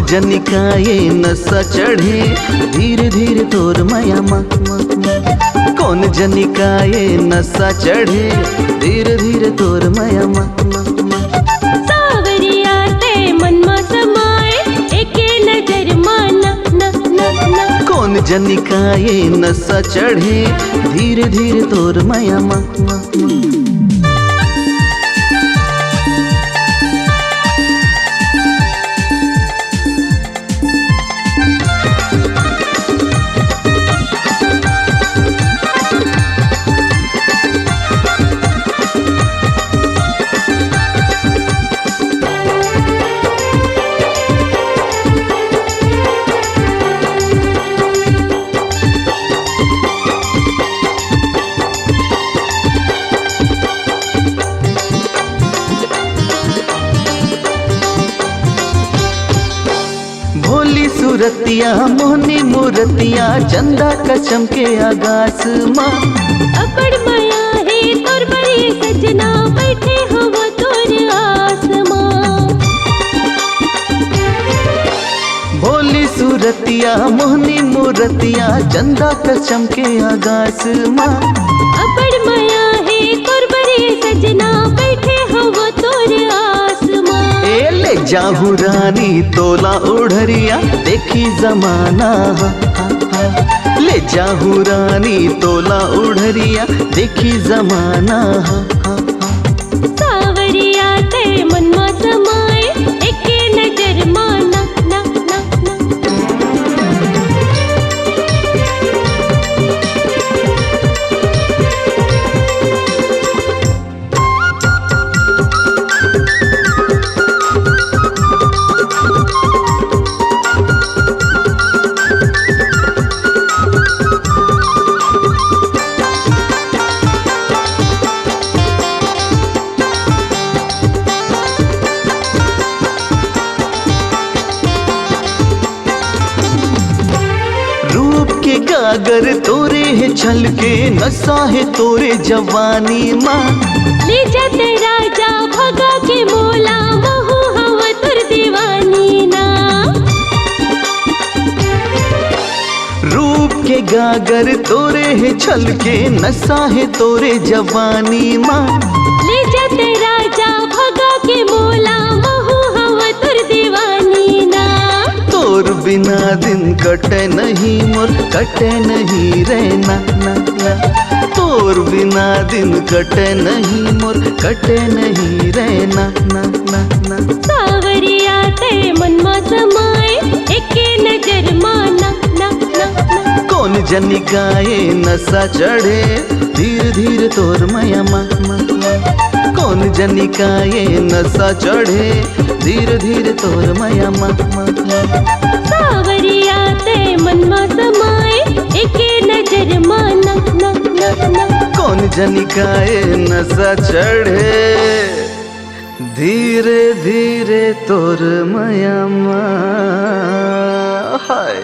जनिकाए नशा चढ़े धीरे धीरे तोर माया मा कौन जनिकाए नशा चढ़े धीरे धीरे तोर माया मा सावरिया ते मन मा समाए एके नजर माना ना ना ना कौन जनिकाए नशा चढ़े धीरे धीरे तोर माया मा भोली सूरतिया मोहनी मूरतिया चंदा कसम के आगास माँ अपड़ माया है तोर बड़ी सजना बैठे हो वो तोर आसमां भोली सूरतिया मोहनी मूरतिया चंदा कसम के आगास माँ अपड़ माया है तोर बड़ी सजना बैठे हो वो तोर आसमां ए ले जाहू रानी तोला उड़रिया देखी जमाना ले जाहू रानी तोला उड़रिया देखी जमाना सावरिया ते मन मा समाए एके नजर माना ना ना ना के गागर तोरे है छल के नशा है तोरे जवानी माँ ले जाते राजा भगा के मोला महू हवा तुर दीवानी ना रूप के गागर तोरे है छल के नशा है तोरे जवानी माँ ले जाते राजा भगा के मोला महू हवा तुर दीवानी ना तोर बिना दिन कटे नहीं मोर कटे नहीं रहना ना ना तोर बिना दिन कटे नहीं मोर कटे नहीं रहना ना ना ना सावरिया ते मन मा समाए एके नजर माना ना ना ना कौन जनिकाए नशा चढ़े धीरे धीरे तोर माया मा कौन जनिकाए नशा चढ़े धीरे धीरे तोर माया मा सावरिया ते मन मा समाए एके नजर माना ना ना ना कौन जनिकाए नशा चढ़े धीरे धीरे तोर माया मा हाय।